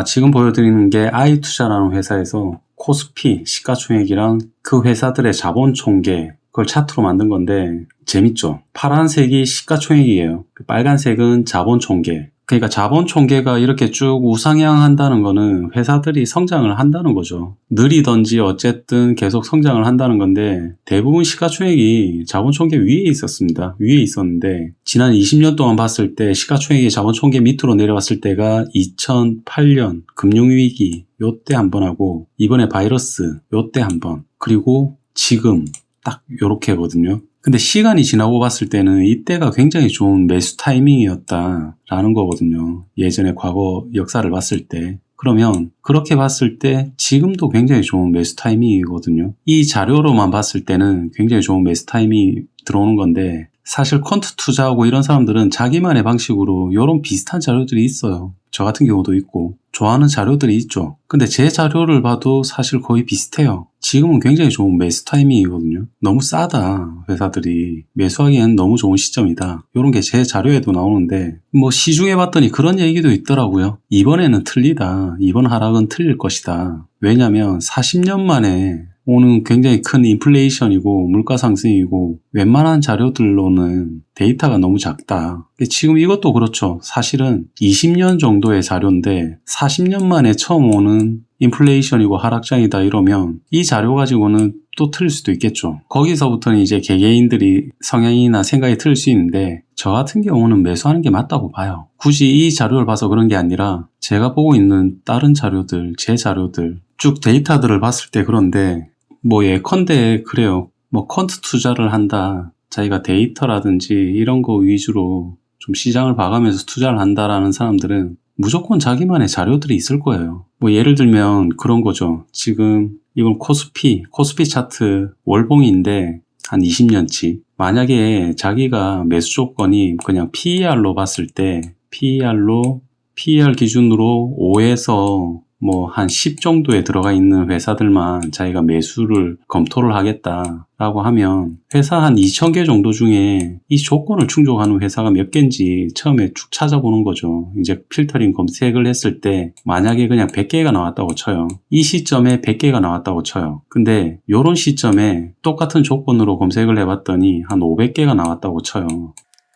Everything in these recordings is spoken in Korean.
지금 보여드리는 게 i투자라는 회사에서 코스피, 시가총액이랑 그 회사들의 자본 총계 그걸 차트로 만든 건데 재밌죠? 파란색이 시가총액이에요. 빨간색은 자본 총계. 그러니까 자본 총계가 이렇게 쭉 우상향한다는 거는 회사들이 성장을 한다는 거죠. 느리던지 어쨌든 계속 성장을 한다는 건데 대부분 시가총액이 자본 총계 위에 있었습니다. 위에 있었는데 지난 20년 동안 봤을 때 시가총액이 자본 총계 밑으로 내려왔을 때가 2008년 금융위기 요때 한 번 하고 이번에 바이러스 요때 한 번 그리고 지금 딱 요렇게거든요. 근데 시간이 지나고 봤을 때는 이때가 굉장히 좋은 매수 타이밍이었다라는 거거든요. 예전에 과거 역사를 봤을 때. 그러면 그렇게 봤을 때 지금도 굉장히 좋은 매수 타이밍이거든요. 이 자료로만 봤을 때는 굉장히 좋은 매수 타이밍이 들어오는 건데 사실 퀀트 투자하고 이런 사람들은 자기만의 방식으로 이런 비슷한 자료들이 있어요. 저 같은 경우도 있고 좋아하는 자료들이 있죠. 근데 제 자료를 봐도 사실 거의 비슷해요. 지금은 굉장히 좋은 매수 타이밍이거든요. 너무 싸다 회사들이. 매수하기엔 너무 좋은 시점이다. 이런 게 제 자료에도 나오는데 뭐 시중에 봤더니 그런 얘기도 있더라고요. 이번에는 틀리다. 이번 하락은 틀릴 것이다. 왜냐면 40년 만에 오는 굉장히 큰 인플레이션이고 물가 상승이고 웬만한 자료들로는 데이터가 너무 작다. 지금 이것도 그렇죠. 사실은 20년 정도의 자료인데 40년 만에 처음 오는 인플레이션이고 하락장이다 이러면 이 자료 가지고는 또 틀릴 수도 있겠죠. 거기서부터는 이제 개개인들이 성향이나 생각이 틀릴 수 있는데 저 같은 경우는 매수하는 게 맞다고 봐요. 굳이 이 자료를 봐서 그런 게 아니라 제가 보고 있는 다른 자료들, 제 자료들 쭉 데이터들을 봤을 때 그런데 뭐 예컨대 그래요. 뭐 퀀트 투자를 한다. 자기가 데이터라든지 이런 거 위주로 좀 시장을 봐가면서 투자를 한다라는 사람들은 무조건 자기만의 자료들이 있을 거예요. 뭐 예를 들면 그런 거죠. 지금 이건 코스피 차트 월봉인데 한 20년치. 만약에 자기가 매수 조건이 그냥 PER로 봤을 때 PER 기준으로 5에서 뭐 한 10 정도에 들어가 있는 회사들만 자기가 매수를 검토를 하겠다라고 하면 회사 한 2,000개 정도 중에 이 조건을 충족하는 회사가 몇 개인지 처음에 쭉 찾아보는 거죠. 이제 필터링 검색을 했을 때 만약에 그냥 100개가 나왔다고 쳐요. 이 시점에 100개가 나왔다고 쳐요. 근데 요런 시점에 똑같은 조건으로 검색을 해봤더니 한 500개가 나왔다고 쳐요.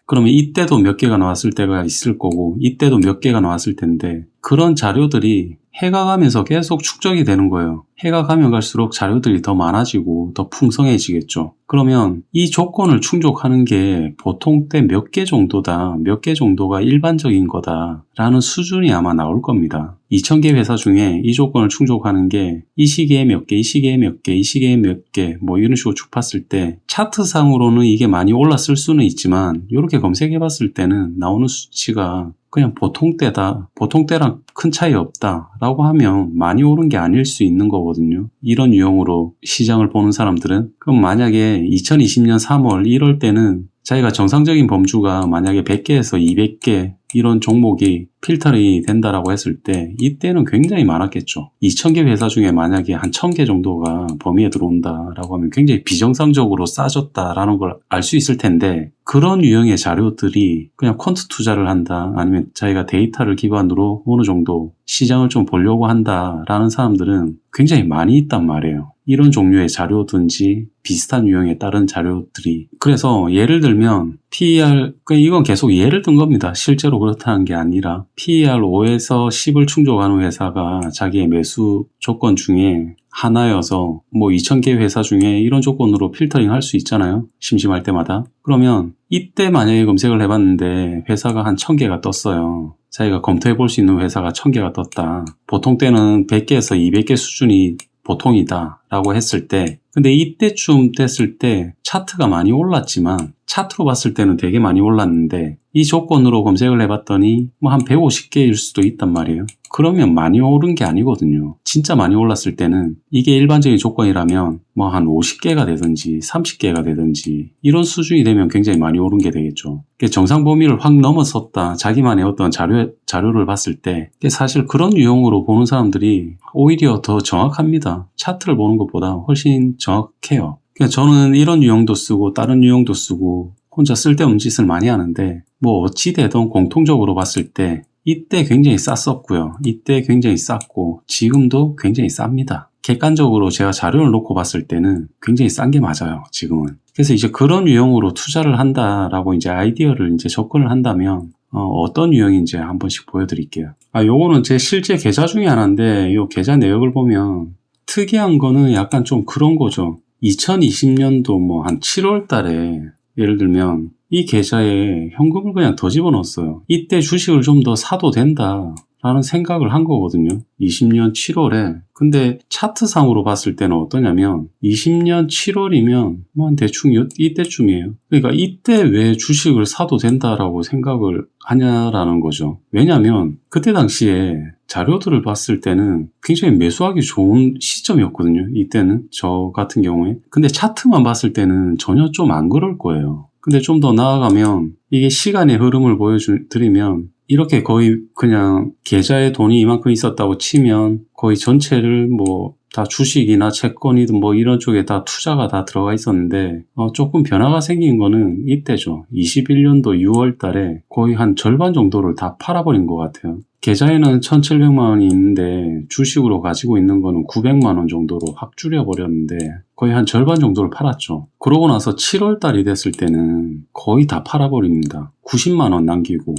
그러면 이때도 몇 개가 나왔을 때가 있을 거고 이때도 몇 개가 나왔을 텐데 그런 자료들이 해가 가면서 계속 축적이 되는 거예요. 해가 가면 갈수록 자료들이 더 많아지고 더 풍성해지겠죠. 그러면 이 조건을 충족하는 게 보통 때 몇 개 정도다, 몇 개 정도가 일반적인 거다라는 수준이 아마 나올 겁니다. 2,000개 회사 중에 이 조건을 충족하는 게 이 시기에 몇 개, 이 시기에 몇 개, 이 시기에 몇 개, 뭐 이런 식으로 쭉 봤을 때 차트상으로는 이게 많이 올랐을 수는 있지만 이렇게 검색해 봤을 때는 나오는 수치가 그냥 보통 때랑 큰 차이 없다라고 하면 많이 오른 게 아닐 수 있는 거거든요. 이런 유형으로 시장을 보는 사람들은 그럼 만약에 2020년 3월 1월 때는 자기가 정상적인 범주가 만약에 100개에서 200개 이런 종목이 필터링이 된다라고 했을 때 이때는 굉장히 많았겠죠. 2,000개 회사 중에 만약에 한 1,000개 정도가 범위에 들어온다라고 하면 굉장히 비정상적으로 싸졌다라는 걸 알 수 있을 텐데 그런 유형의 자료들이 그냥 퀀트 투자를 한다 아니면 자기가 데이터를 기반으로 어느 정도 시장을 좀 보려고 한다라는 사람들은 굉장히 많이 있단 말이에요. 이런 종류의 자료든지 비슷한 유형의 다른 자료들이. 그래서 예를 들면 PER, 이건 계속 예를 든 겁니다. 실제로 그렇다는 게 아니라 PER 5에서 10을 충족하는 회사가 자기의 매수 조건 중에 하나여서 뭐 2,000개 회사 중에 이런 조건으로 필터링 할 수 있잖아요. 심심할 때마다. 그러면 이때 만약에 검색을 해봤는데 회사가 한 1,000개가 떴어요. 자기가 검토해 볼 수 있는 회사가 1,000개가 떴다. 보통 때는 100개에서 200개 수준이 보통이다 라고 했을 때 근데 이때쯤 됐을 때 차트가 많이 올랐지만 차트로 봤을 때는 되게 많이 올랐는데 이 조건으로 검색을 해봤더니 뭐 한 150개일 수도 있단 말이에요. 그러면 많이 오른 게 아니거든요. 진짜 많이 올랐을 때는 이게 일반적인 조건이라면 뭐 한 50개가 되든지 30개가 되든지 이런 수준이 되면 굉장히 많이 오른 게 되겠죠. 정상 범위를 확 넘어섰다. 자기만의 어떤 자료를 봤을 때 사실 그런 유형으로 보는 사람들이 오히려 더 정확합니다. 차트를 보는 것보다 훨씬 정확해요. 저는 이런 유형도 쓰고 다른 유형도 쓰고 혼자 쓸데없는 짓을 많이 하는데 뭐 어찌되든 공통적으로 봤을 때 이때 굉장히 쌌었고요. 이때 굉장히 쌌고 지금도 굉장히 쌉니다. 객관적으로 제가 자료를 놓고 봤을 때는 굉장히 싼 게 맞아요. 지금은. 그래서 이제 그런 유형으로 투자를 한다라고 이제 아이디어를 이제 접근을 한다면 어떤 유형인지 한 번씩 보여드릴게요. 요거는 제 실제 계좌 중에 하나인데 요 계좌 내역을 보면 특이한 거는 약간 좀 그런 거죠. 2020년도 뭐 한 7월 달에 예를 들면 이 계좌에 현금을 그냥 더 집어넣었어요. 이때 주식을 좀 더 사도 된다 라는 생각을 한 거거든요. 20년 7월에. 근데 차트상으로 봤을 때는 어떠냐면 20년 7월이면 뭐 한 대충 이때쯤이에요. 그러니까 이때 왜 주식을 사도 된다라고 생각을 하냐라는 거죠. 왜냐면 그때 당시에 자료들을 봤을 때는 굉장히 매수하기 좋은 시점이었거든요. 이때는 저 같은 경우에. 근데 차트만 봤을 때는 전혀 좀 안 그럴 거예요. 근데 좀 더 나아가면 이게 시간의 흐름을 보여드리면 이렇게 거의 그냥 계좌에 돈이 이만큼 있었다고 치면 거의 전체를 뭐 다 주식이나 채권이든 뭐 이런 쪽에 다 투자가 다 들어가 있었는데 조금 변화가 생긴 거는 이때죠. 21년도 6월 달에 거의 한 절반 정도를 다 팔아버린 것 같아요. 계좌에는 1,700만 원이 있는데 주식으로 가지고 있는 거는 900만 원 정도로 확 줄여버렸는데 거의 한 절반 정도를 팔았죠. 그러고 나서 7월 달이 됐을 때는 거의 다 팔아버립니다. 90만 원 남기고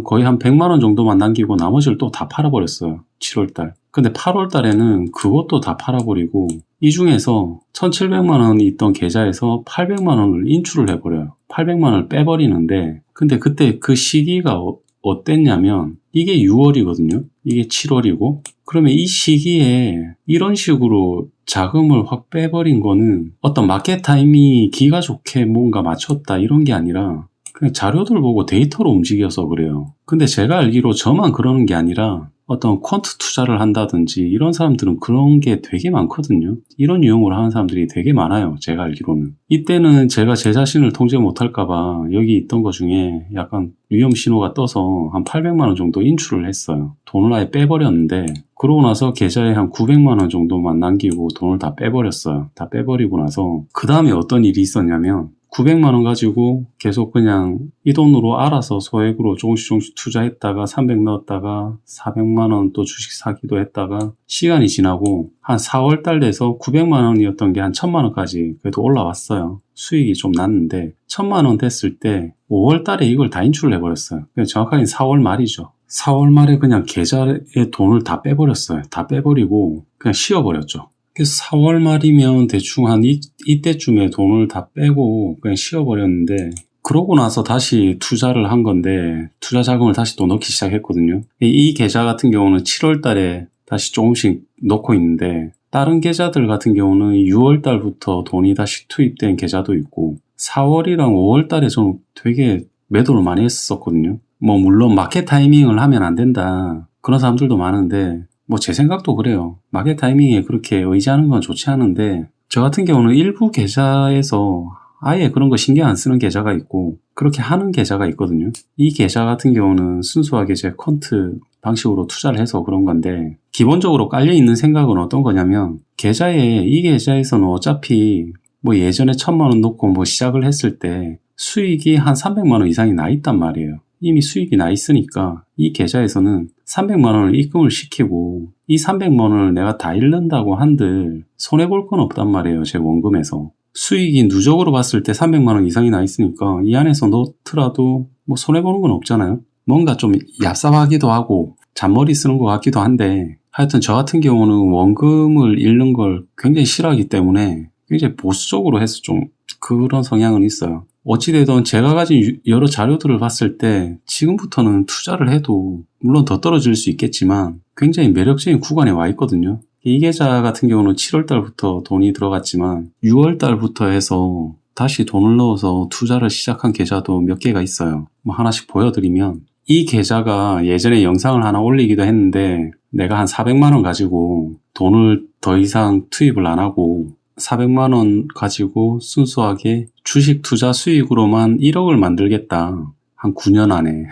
거의 한 100만 원 정도만 남기고 나머지를 또 다 팔아버렸어요. 7월 달. 근데 8월 달에는 그것도 다 팔아버리고 이 중에서 1,700만 원이 있던 계좌에서 800만 원을 인출을 해버려요. 800만 원을 빼버리는데 근데 그때 그 시기가 어땠냐면 이게 6월이거든요. 이게 7월이고 그러면 이 시기에 이런 식으로 자금을 확 빼버린 거는 어떤 마켓 타이밍이 기가 좋게 뭔가 맞췄다 이런 게 아니라 그냥 자료들 보고 데이터로 움직여서 그래요. 근데 제가 알기로 저만 그러는 게 아니라 어떤 퀀트 투자를 한다든지 이런 사람들은 그런 게 되게 많거든요. 이런 유형으로 하는 사람들이 되게 많아요. 제가 알기로는. 이때는 제가 제 자신을 통제 못할까봐 여기 있던 것 중에 약간 위험 신호가 떠서 한 800만 원 정도 인출을 했어요. 돈을 아예 빼버렸는데 그러고 나서 계좌에 한 900만 원 정도만 남기고 돈을 다 빼버렸어요. 다 빼버리고 나서 그 다음에 어떤 일이 있었냐면 900만 원 가지고 계속 그냥 이 돈으로 알아서 소액으로 조금씩 투자했다가 300 넣었다가 400만 원 또 주식 사기도 했다가 시간이 지나고 한 4월 달 돼서 900만 원이었던 게 한 1000만 원까지 그래도 올라왔어요. 수익이 좀 났는데 1000만 원 됐을 때 5월 달에 이걸 다 인출을 해버렸어요. 정확하게 4월 말이죠. 4월 말에 그냥 계좌에 돈을 다 빼버렸어요. 다 빼버리고 그냥 쉬어버렸죠. 그래서 4월 말이면 대충 한 이때쯤에 돈을 다 빼고 그냥 쉬어버렸는데 그러고 나서 다시 투자를 한 건데 투자 자금을 다시 또 넣기 시작했거든요. 이 계좌 같은 경우는 7월 달에 다시 조금씩 넣고 있는데 다른 계좌들 같은 경우는 6월 달부터 돈이 다시 투입된 계좌도 있고 4월이랑 5월 달에 저는 되게 매도를 많이 했었거든요. 뭐 물론 마켓 타이밍을 하면 안 된다 그런 사람들도 많은데 뭐 제 생각도 그래요. 마켓 타이밍에 그렇게 의지하는 건 좋지 않은데 저 같은 경우는 일부 계좌에서 아예 그런 거 신경 안 쓰는 계좌가 있고 그렇게 하는 계좌가 있거든요. 이 계좌 같은 경우는 순수하게 제 퀀트 방식으로 투자를 해서 그런 건데 기본적으로 깔려있는 생각은 어떤 거냐면 이 계좌에서는 어차피 뭐 예전에 1000만 원 놓고 뭐 시작을 했을 때 수익이 한 300만 원 이상이 나 있단 말이에요. 이미 수익이 나 있으니까 이 계좌에서는 300만 원을 입금을 시키고 이 300만 원을 내가 다 잃는다고 한들 손해볼 건 없단 말이에요. 제 원금에서. 수익이 누적으로 봤을 때 300만 원 이상이 나 있으니까 이 안에서 넣더라도 뭐 손해보는 건 없잖아요. 뭔가 좀 얍삽하기도 하고 잔머리 쓰는 것 같기도 한데 하여튼 저 같은 경우는 원금을 잃는 걸 굉장히 싫어하기 때문에 굉장히 보수적으로 해서 좀 그런 성향은 있어요. 어찌되든 제가 가진 여러 자료들을 봤을 때 지금부터는 투자를 해도 물론 더 떨어질 수 있겠지만 굉장히 매력적인 구간에 와 있거든요. 이 계좌 같은 경우는 7월 달부터 돈이 들어갔지만 6월 달부터 해서 다시 돈을 넣어서 투자를 시작한 계좌도 몇 개가 있어요. 뭐 하나씩 보여드리면 이 계좌가 예전에 영상을 하나 올리기도 했는데 내가 한 400만 원 가지고 돈을 더 이상 투입을 안 하고 400만 원 가지고 순수하게 주식 투자 수익으로만 1억을 만들겠다. 한 9년 안에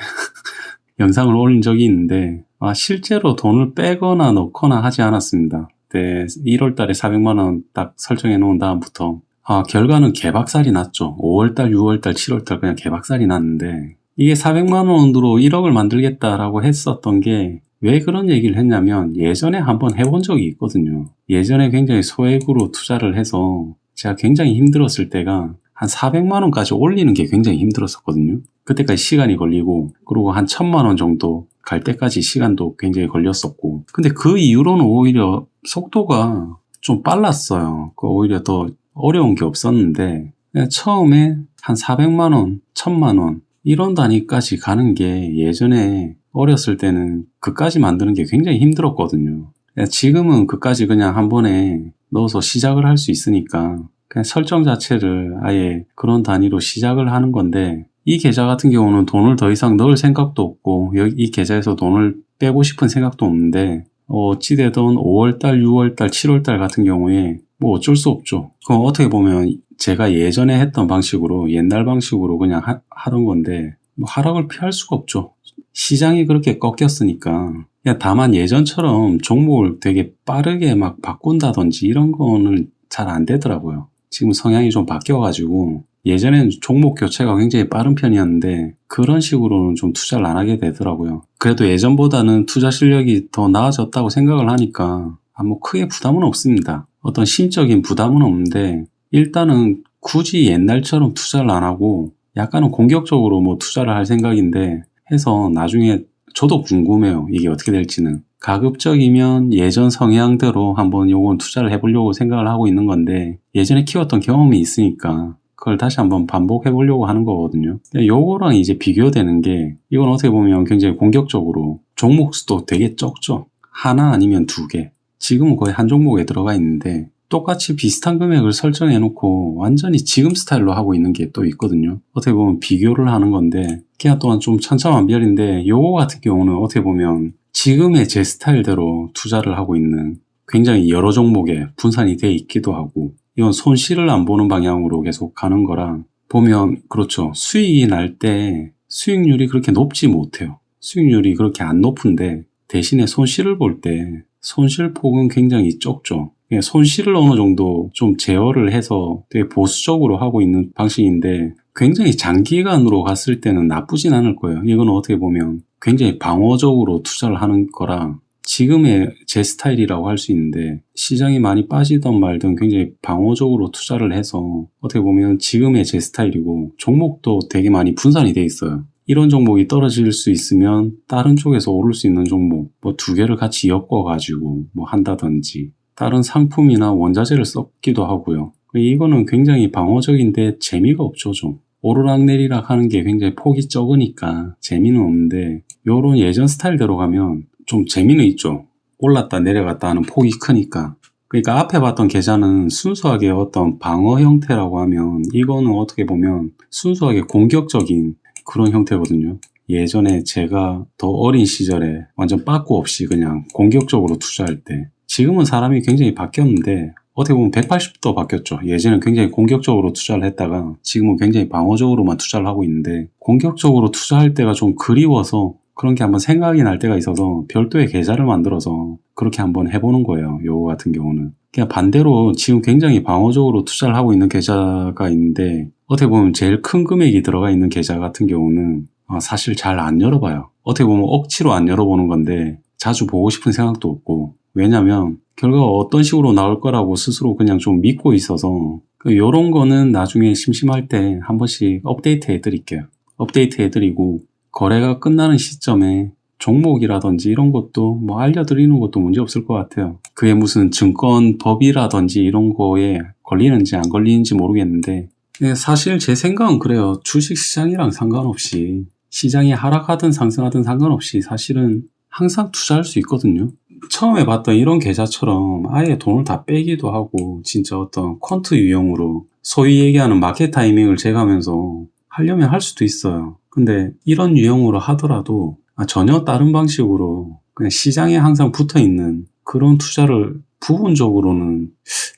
영상을 올린 적이 있는데 실제로 돈을 빼거나 넣거나 하지 않았습니다. 그때 1월 달에 400만 원 딱 설정해 놓은 다음부터 결과는 개박살이 났죠. 5월 달, 6월 달, 7월 달 그냥 개박살이 났는데 이게 400만 원으로 1억을 만들겠다라고 했었던 게 왜 그런 얘기를 했냐면 예전에 한번 해본 적이 있거든요. 예전에 굉장히 소액으로 투자를 해서 제가 굉장히 힘들었을 때가 한 400만 원까지 올리는 게 굉장히 힘들었었거든요. 그때까지 시간이 걸리고 그리고 한 1000만 원 정도 갈 때까지 시간도 굉장히 걸렸었고 근데 그 이후로는 오히려 속도가 좀 빨랐어요. 오히려 더 어려운 게 없었는데 처음에 한 400만 원, 1000만 원 이런 단위까지 가는 게 예전에 어렸을 때는 그까지 만드는 게 굉장히 힘들었거든요. 지금은 그까지 그냥 한 번에 넣어서 시작을 할 수 있으니까 그냥 설정 자체를 아예 그런 단위로 시작을 하는 건데 이 계좌 같은 경우는 돈을 더 이상 넣을 생각도 없고 이 계좌에서 돈을 빼고 싶은 생각도 없는데 어찌되든 5월달, 6월달, 7월달 같은 경우에 뭐 어쩔 수 없죠. 그럼 어떻게 보면 제가 예전에 했던 방식으로 옛날 방식으로 그냥 하던 건데 뭐 하락을 피할 수가 없죠. 시장이 그렇게 꺾였으니까 그냥 다만 예전처럼 종목을 되게 빠르게 막 바꾼다든지 이런 거는 잘 안 되더라고요. 지금 성향이 좀 바뀌어가지고 예전엔 종목 교체가 굉장히 빠른 편이었는데 그런 식으로는 좀 투자를 안 하게 되더라고요. 그래도 예전보다는 투자 실력이 더 나아졌다고 생각을 하니까 뭐 크게 부담은 없습니다. 어떤 심적인 부담은 없는데 일단은 굳이 옛날처럼 투자를 안 하고 약간은 공격적으로 뭐 투자를 할 생각인데 해서 나중에 저도 궁금해요. 이게 어떻게 될지는. 가급적이면 예전 성향대로 한번 요건 투자를 해보려고 생각을 하고 있는 건데 예전에 키웠던 경험이 있으니까 그걸 다시 한번 반복해 보려고 하는 거거든요. 요거랑 이제 비교되는 게 이건 어떻게 보면 굉장히 공격적으로 종목 수도 되게 적죠. 하나 아니면 두 개. 지금은 거의 한 종목에 들어가 있는데 똑같이 비슷한 금액을 설정해 놓고 완전히 지금 스타일로 하고 있는 게 또 있거든요. 어떻게 보면 비교를 하는 건데 기간 동안 좀 천차만별인데 요거 같은 경우는 어떻게 보면 지금의 제 스타일대로 투자를 하고 있는 굉장히 여러 종목에 분산이 돼 있기도 하고 이건 손실을 안 보는 방향으로 계속 가는 거라 보면 그렇죠. 수익이 날 때 수익률이 그렇게 높지 못해요. 수익률이 그렇게 안 높은데 대신에 손실을 볼 때 손실폭은 굉장히 적죠. 손실을 어느 정도 좀 제어를 해서 되게 보수적으로 하고 있는 방식인데 굉장히 장기간으로 갔을 때는 나쁘진 않을 거예요. 이건 어떻게 보면 굉장히 방어적으로 투자를 하는 거라 지금의 제 스타일이라고 할 수 있는데 시장이 많이 빠지던 말든 굉장히 방어적으로 투자를 해서 어떻게 보면 지금의 제 스타일이고 종목도 되게 많이 분산이 돼 있어요. 이런 종목이 떨어질 수 있으면 다른 쪽에서 오를 수 있는 종목 뭐 두 개를 같이 엮어가지고 뭐 한다든지 다른 상품이나 원자재를 썼기도 하고요. 이거는 굉장히 방어적인데 재미가 없죠 좀. 오르락내리락 하는 게 굉장히 폭이 적으니까 재미는 없는데 요런 예전 스타일대로 가면 좀 재미는 있죠. 올랐다 내려갔다 하는 폭이 크니까. 그러니까 앞에 봤던 계좌는 순수하게 어떤 방어 형태라고 하면 이거는 어떻게 보면 순수하게 공격적인 그런 형태거든요. 예전에 제가 더 어린 시절에 완전 빠꾸 없이 그냥 공격적으로 투자할 때 지금은 사람이 굉장히 바뀌었는데 어떻게 보면 180도 바뀌었죠. 예전엔 굉장히 공격적으로 투자를 했다가 지금은 굉장히 방어적으로만 투자를 하고 있는데 공격적으로 투자할 때가 좀 그리워서 그런 게 한번 생각이 날 때가 있어서 별도의 계좌를 만들어서 그렇게 한번 해보는 거예요. 요거 같은 경우는. 그냥 반대로 지금 굉장히 방어적으로 투자를 하고 있는 계좌가 있는데 어떻게 보면 제일 큰 금액이 들어가 있는 계좌 같은 경우는 사실 잘 안 열어봐요. 어떻게 보면 억지로 안 열어보는 건데 자주 보고 싶은 생각도 없고 왜냐면 결과가 어떤 식으로 나올 거라고 스스로 그냥 좀 믿고 있어서 요런 거는 나중에 심심할 때 한 번씩 업데이트 해드릴게요. 업데이트 해드리고 거래가 끝나는 시점에 종목이라든지 이런 것도 뭐 알려드리는 것도 문제 없을 것 같아요. 그게 무슨 증권법이라든지 이런 거에 걸리는지 안 걸리는지 모르겠는데 사실 제 생각은 그래요. 주식시장이랑 상관없이 시장이 하락하든 상승하든 상관없이 사실은 항상 투자할 수 있거든요. 처음에 봤던 이런 계좌처럼 아예 돈을 다 빼기도 하고 진짜 어떤 퀀트 유형으로 소위 얘기하는 마켓 타이밍을 재가면서 하려면 할 수도 있어요. 근데 이런 유형으로 하더라도 전혀 다른 방식으로 그냥 시장에 항상 붙어있는 그런 투자를 부분적으로는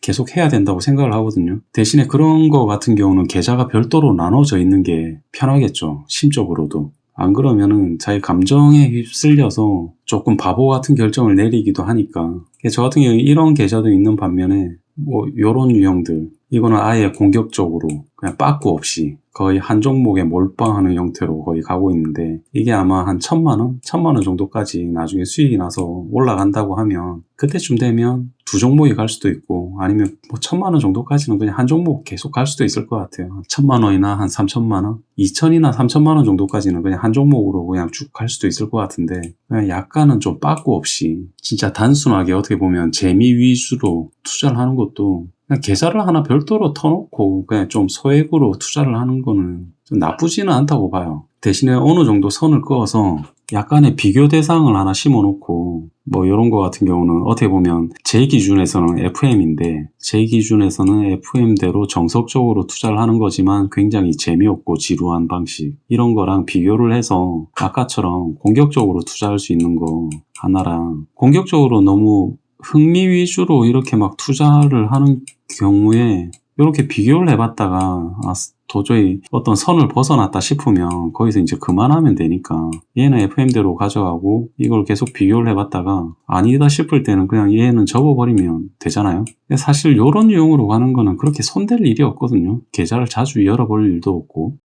계속 해야 된다고 생각을 하거든요. 대신에 그런 거 같은 경우는 계좌가 별도로 나눠져 있는 게 편하겠죠. 심적으로도. 안 그러면은 자기 감정에 휩쓸려서 조금 바보 같은 결정을 내리기도 하니까 저 같은 경우에 이런 계좌도 있는 반면에 뭐 요런 유형들, 이거는 아예 공격적으로 그냥 빠꾸 없이 거의 한 종목에 몰빵하는 형태로 거의 가고 있는데, 이게 아마 한 1,000만원? 1,000만원 정도까지 나중에 수익이 나서 올라간다고 하면 그때쯤 되면 두 종목이 갈 수도 있고, 아니면 뭐 1,000만원 정도까지는 그냥 한 종목 계속 갈 수도 있을 것 같아요. 1,000만원이나 한 3,000만원? 2,000이나 3,000만원 정도까지는 그냥 한 종목으로 그냥 쭉 갈 수도 있을 것 같은데, 그냥 약간은 좀 빠꾸 없이 진짜 단순하게 어떻게 보면 재미 위주로 투자를 하는 것도, 그냥 계좌를 하나 별도로 터놓고 그냥 좀 소액으로 투자를 하는 거는 좀 나쁘지는 않다고 봐요. 대신에 어느 정도 선을 그어서 약간의 비교 대상을 하나 심어놓고, 뭐 이런 거 같은 경우는 어떻게 보면 제 기준에서는 FM인데, 제 기준에서는 FM대로 정석적으로 투자를 하는 거지만 굉장히 재미없고 지루한 방식, 이런 거랑 비교를 해서 아까처럼 공격적으로 투자할 수 있는 거 하나랑, 공격적으로 너무 흥미 위주로 이렇게 막 투자를 하는 경우에 이렇게 비교를 해봤다가 도저히 어떤 선을 벗어났다 싶으면 거기서 이제 그만하면 되니까, 얘는 FM대로 가져가고 이걸 계속 비교를 해봤다가 아니다 싶을 때는 그냥 얘는 접어버리면 되잖아요. 사실 이런 유형으로 가는 거는 그렇게 손댈 일이 없거든요. 계좌를 자주 열어볼 일도 없고.